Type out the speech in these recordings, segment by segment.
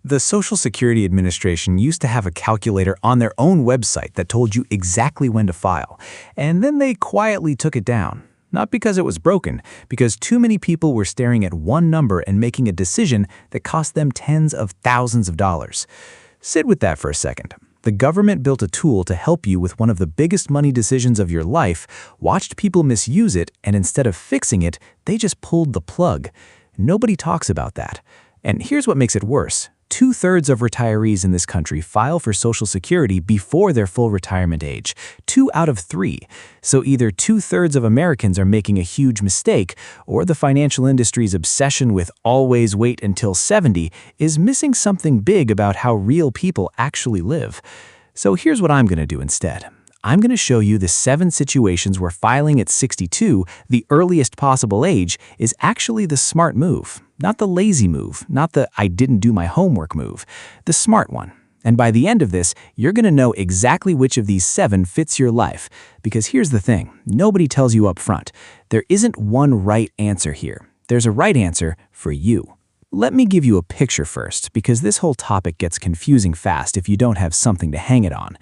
The Social Security Administration used to have a calculator on their own website that told you exactly when to file, and then they quietly took it down. Not because it was broken, because too many people were staring at one number and making a decision that cost them tens of thousands of dollars. Sit with that for a second. The government built a tool to help you with one of the biggest money decisions of your life, watched people misuse it, and instead of fixing it, they just pulled the plug. Nobody talks about that. And here's what makes it worse. 2/3 of retirees in this country file for Social Security before their full retirement age. 2 out of 3. So either 2/3 of Americans are making a huge mistake, or the financial industry's obsession with always wait until 70 is missing something big about how real people actually live. So here's what I'm going to do instead. I'm going to show you the 7 situations where filing at 62, the earliest possible age, is actually the smart move. Not the lazy move, not the I didn't do my homework move, the smart one. And by the end of this, you're going to know exactly which of these 7 fits your life. Because here's the thing, nobody tells you up front. There isn't one right answer here. There's a right answer for you. Let me give you a picture first, because this whole topic gets confusing fast if you don't have something to hang it on.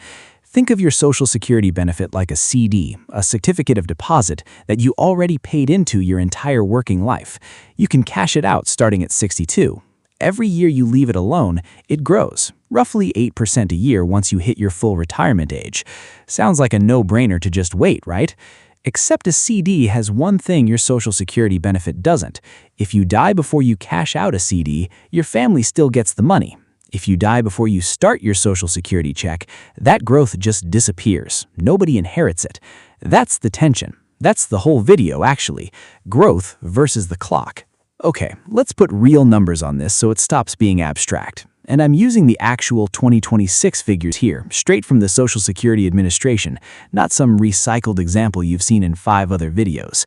Think of your Social Security benefit like a CD, a certificate of deposit that you already paid into your entire working life. You can cash it out starting at 62. Every year you leave it alone, it grows, roughly 8% a year once you hit your full retirement age. Sounds like a no-brainer to just wait, right? Except a CD has one thing your Social Security benefit doesn't. If you die before you cash out a CD, your family still gets the money. If you die before you start your Social Security check, that growth just disappears. Nobody inherits it. That's the tension. That's the whole video, actually. Growth versus the clock. Okay, let's put real numbers on this so it stops being abstract. And I'm using the actual 2026 figures here, straight from the Social Security Administration, not some recycled example you've seen in 5 other videos.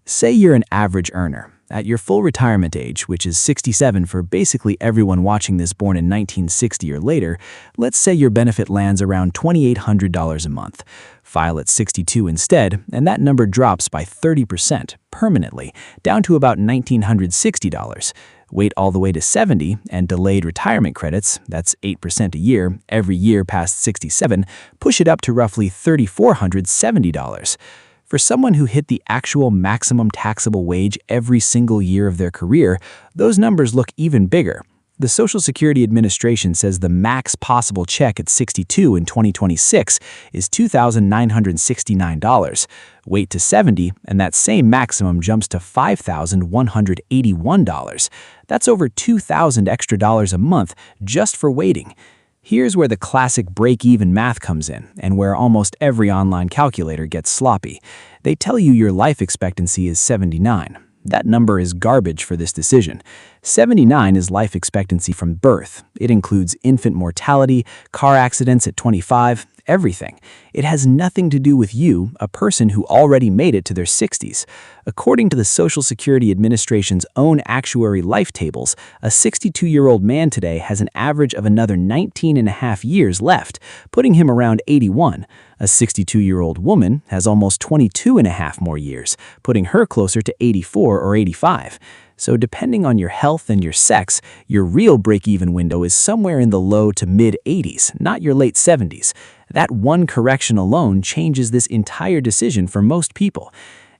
Say you're an average earner. At your full retirement age, which is 67 for basically everyone watching this born in 1960 or later, let's say your benefit lands around $2,800 a month. File at 62 instead, and that number drops by 30% permanently, down to about $1,960. Wait all the way to 70, and delayed retirement credits, that's 8% a year, every year past 67, push it up to roughly $3,470. For someone who hit the actual maximum taxable wage every single year of their career, those numbers look even bigger. The Social Security Administration says the max possible check at 62 in 2026 is $2,969. Wait to 70, and that same maximum jumps to $5,181. That's over $2,000 extra dollars a month just for waiting. Here's where the classic break-even math comes in, and where almost every online calculator gets sloppy. They tell you your life expectancy is 79. That number is garbage for this decision. 79 is life expectancy from birth. It includes infant mortality, car accidents at 25, everything. It has nothing to do with you, a person who already made it to their 60s. According to the Social Security Administration's own actuary life tables, a 62-year-old man today has an average of another 19 and a half years left, putting him around 81. A 62-year-old woman has almost 22 and a half more years, putting her closer to 84 or 85. So depending on your health and your sex, your real break-even window is somewhere in the low to mid-80s, not your late 70s. That one correction alone changes this entire decision for most people.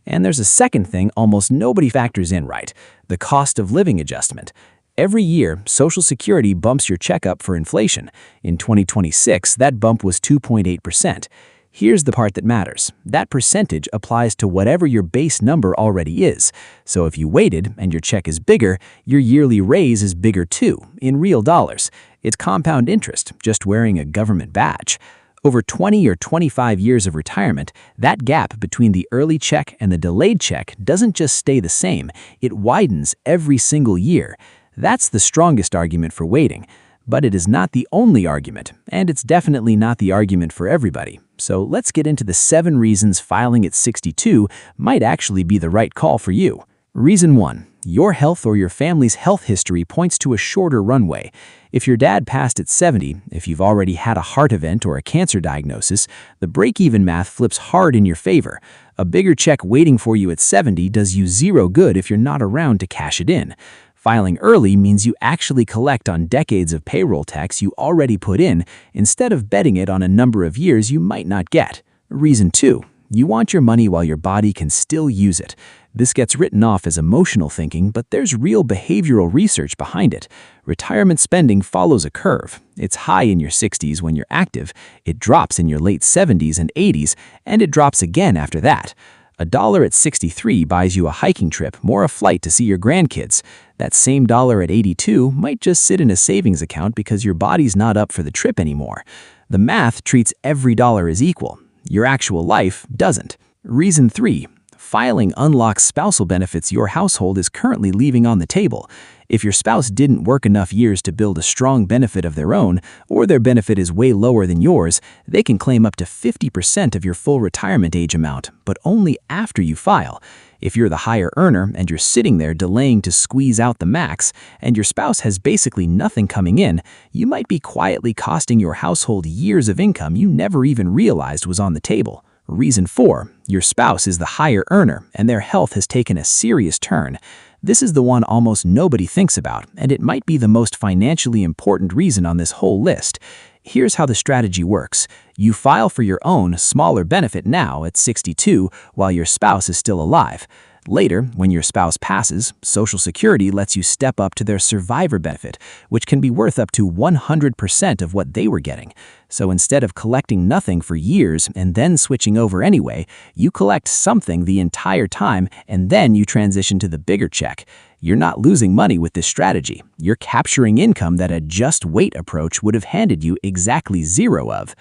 And there's a second thing almost nobody factors in, right? The cost of living adjustment. Every year, Social Security bumps your check up for inflation. In 2026, that bump was 2.8%. Here's the part that matters. That percentage applies to whatever your base number already is. So if you waited and your check is bigger, your yearly raise is bigger too, in real dollars. It's compound interest, just wearing a government badge. Over 20 or 25 years of retirement, that gap between the early check and the delayed check doesn't just stay the same, it widens every single year. That's the strongest argument for waiting. But it is not the only argument, and it's definitely not the argument for everybody. So let's get into the 7 reasons filing at 62 might actually be the right call for you. Reason 1. Your health or your family's health history points to a shorter runway. If your dad passed at 70, if you've already had a heart event or a cancer diagnosis, the break-even math flips hard in your favor. A bigger check waiting for you at 70 does you zero good if you're not around to cash it in. Filing early means you actually collect on decades of payroll tax you already put in instead of betting it on a number of years you might not get. Reason 2. You want your money while your body can still use it. This gets written off as emotional thinking, but there's real behavioral research behind it. Retirement spending follows a curve. It's high in your 60s when you're active, it drops in your late 70s and 80s, and it drops again after that. $1 at 63 buys you a hiking trip or a flight to see your grandkids. That same dollar at 82 might just sit in a savings account because your body's not up for the trip anymore. The math treats every dollar as equal. Your actual life doesn't. Reason 3. Filing unlocks spousal benefits your household is currently leaving on the table. If your spouse didn't work enough years to build a strong benefit of their own, or their benefit is way lower than yours, they can claim up to 50% of your full retirement age amount, but only after you file. If you're the higher earner and you're sitting there delaying to squeeze out the max, and your spouse has basically nothing coming in, you might be quietly costing your household years of income you never even realized was on the table. Reason 4. Your spouse is the higher earner and their health has taken a serious turn. This is the one almost nobody thinks about, and it might be the most financially important reason on this whole list. Here's how the strategy works. You file for your own, smaller benefit now at 62 while your spouse is still alive. Later, when your spouse passes, Social Security lets you step up to their survivor benefit, which can be worth up to 100% of what they were getting. So instead of collecting nothing for years and then switching over anyway, you collect something the entire time and then you transition to the bigger check. You're not losing money with this strategy. You're capturing income that a just wait approach would have handed you exactly zero of.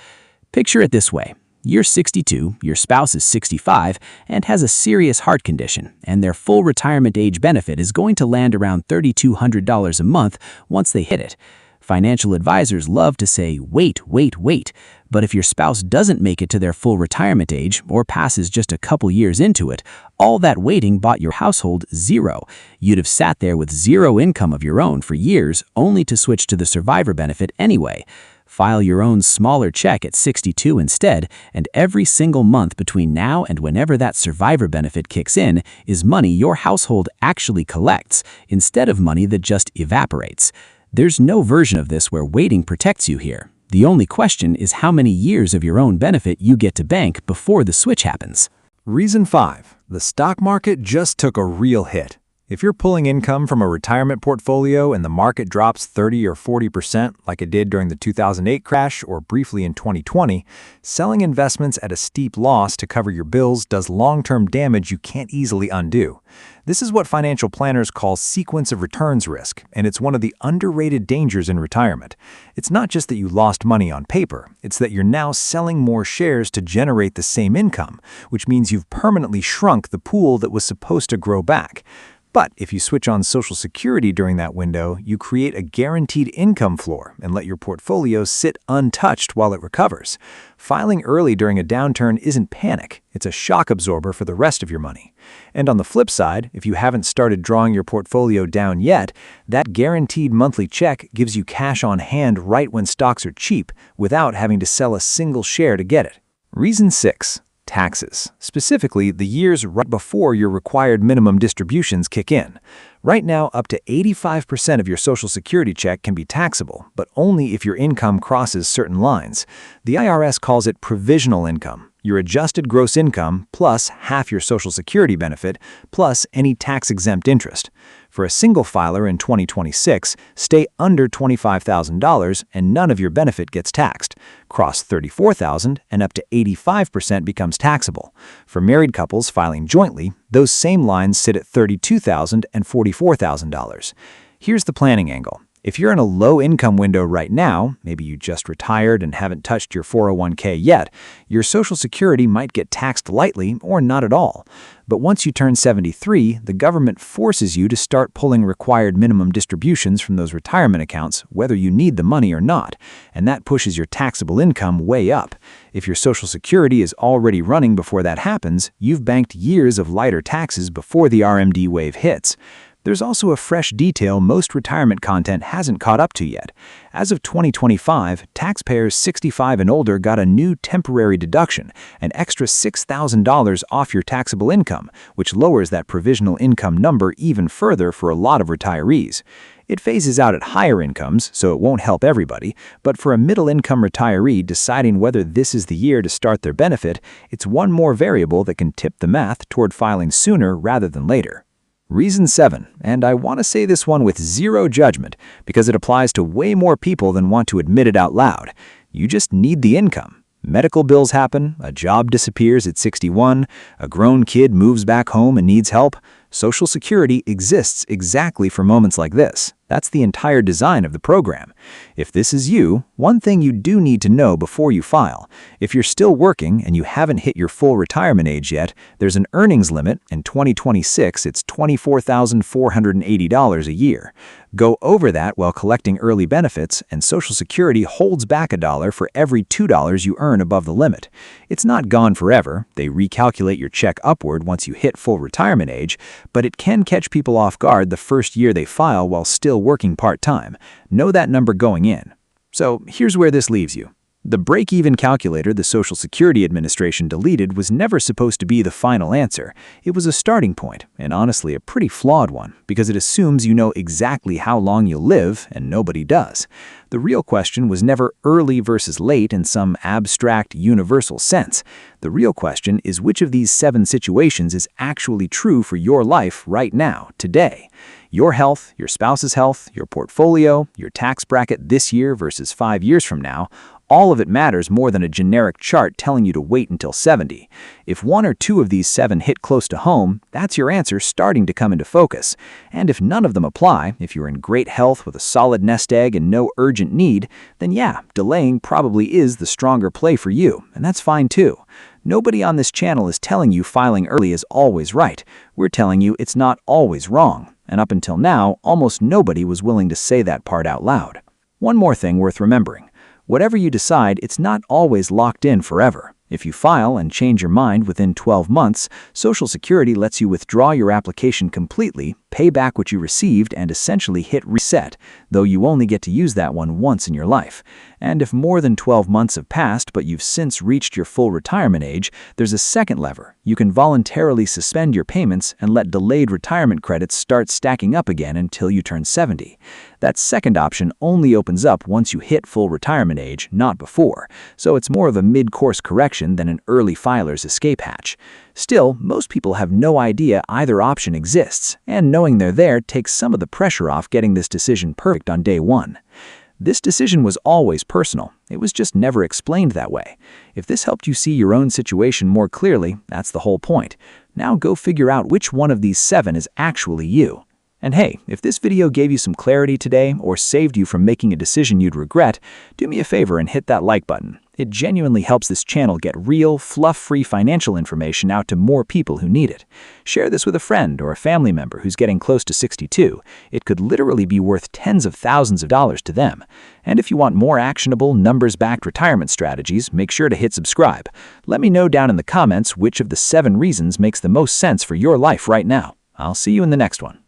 Picture it this way. You're 62, your spouse is 65, and has a serious heart condition, and their full retirement age benefit is going to land around $3,200 a month once they hit it. Financial advisors love to say, wait, but if your spouse doesn't make it to their full retirement age or passes just a couple years into it, all that waiting bought your household zero. You'd have sat there with zero income of your own for years, only to switch to the survivor benefit anyway. File your own smaller check at 62 instead, and every single month between now and whenever that survivor benefit kicks in is money your household actually collects, instead of money that just evaporates. There's no version of this where waiting protects you here. The only question is how many years of your own benefit you get to bank before the switch happens. Reason 5. The stock market just took a real hit. If you're pulling income from a retirement portfolio and the market drops 30 or 40% like it did during the 2008 crash or briefly in 2020, selling investments at a steep loss to cover your bills does long-term damage you can't easily undo. This is what financial planners call sequence of returns risk, and it's one of the underrated dangers in retirement. It's not just that you lost money on paper, it's that you're now selling more shares to generate the same income, which means you've permanently shrunk the pool that was supposed to grow back. But if you switch on Social Security during that window, you create a guaranteed income floor and let your portfolio sit untouched while it recovers. Filing early during a downturn isn't panic, it's a shock absorber for the rest of your money. And on the flip side, if you haven't started drawing your portfolio down yet, that guaranteed monthly check gives you cash on hand right when stocks are cheap without having to sell a single share to get it. Reason 6. Taxes, specifically the years right before your required minimum distributions kick in. Right now, up to 85% of your Social Security check can be taxable, but only if your income crosses certain lines. The IRS calls it provisional income, your adjusted gross income plus half your Social Security benefit plus any tax-exempt interest. For a single filer in 2026, stay under $25,000 and none of your benefit gets taxed. Cross $34,000 and up to 85% becomes taxable. For married couples filing jointly, those same lines sit at $32,000 and $44,000. Here's the planning angle. If you're in a low-income window right now, maybe you just retired and haven't touched your 401k yet, your Social Security might get taxed lightly or not at all. But once you turn 73, the government forces you to start pulling required minimum distributions from those retirement accounts, whether you need the money or not, and that pushes your taxable income way up. If your Social Security is already running before that happens, you've banked years of lighter taxes before the RMD wave hits. There's also a fresh detail most retirement content hasn't caught up to yet. As of 2025, taxpayers 65 and older got a new temporary deduction, an extra $6,000 off your taxable income, which lowers that provisional income number even further for a lot of retirees. It phases out at higher incomes, so it won't help everybody, but for a middle-income retiree deciding whether this is the year to start their benefit, it's one more variable that can tip the math toward filing sooner rather than later. Reason 7, and I want to say this one with zero judgment because it applies to way more people than want to admit it out loud. You just need the income. Medical bills happen, a job disappears at 61, a grown kid moves back home and needs help. Social Security exists exactly for moments like this. That's the entire design of the program. If this is you, one thing you do need to know before you file. If you're still working and you haven't hit your full retirement age yet, there's an earnings limit. In 2026, it's $24,480 a year. Go over that while collecting early benefits, and Social Security holds back $1 for every $2 you earn above the limit. It's not gone forever. They recalculate your check upward once you hit full retirement age, but it can catch people off guard the first year they file while still working part-time. Know that number going in. So here's where this leaves you. The break-even calculator the Social Security Administration deleted was never supposed to be the final answer. It was a starting point, and honestly a pretty flawed one, because it assumes you know exactly how long you'll live, and nobody does. The real question was never early versus late in some abstract, universal sense. The real question is which of these 7 situations is actually true for your life right now, today. Your health, your spouse's health, your portfolio, your tax bracket this year versus 5 years from now, all of it matters more than a generic chart telling you to wait until 70. If 1 or 2 of these 7 hit close to home, that's your answer starting to come into focus. And if none of them apply, if you're in great health with a solid nest egg and no urgent need, then yeah, delaying probably is the stronger play for you, and that's fine too. Nobody on this channel is telling you filing early is always right. We're telling you it's not always wrong. And up until now, almost nobody was willing to say that part out loud. One more thing worth remembering. Whatever you decide, it's not always locked in forever. If you file and change your mind within 12 months, Social Security lets you withdraw your application completely, pay back what you received, and essentially hit reset, though you only get to use that one once in your life. And if more than 12 months have passed but you've since reached your full retirement age, there's a second lever. You can voluntarily suspend your payments and let delayed retirement credits start stacking up again until you turn 70. That second option only opens up once you hit full retirement age, not before, so it's more of a mid-course correction than an early filer's escape hatch. Still, most people have no idea either option exists, and knowing they're there takes some of the pressure off getting this decision perfect on day one. This decision was always personal. It was just never explained that way. If this helped you see your own situation more clearly, that's the whole point. Now go figure out which one of these 7 is actually you. And hey, if this video gave you some clarity today or saved you from making a decision you'd regret, do me a favor and hit that like button. It genuinely helps this channel get real, fluff-free financial information out to more people who need it. Share this with a friend or a family member who's getting close to 62. It could literally be worth tens of thousands of dollars to them. And if you want more actionable, numbers-backed retirement strategies, make sure to hit subscribe. Let me know down in the comments which of the 7 reasons makes the most sense for your life right now. I'll see you in the next one.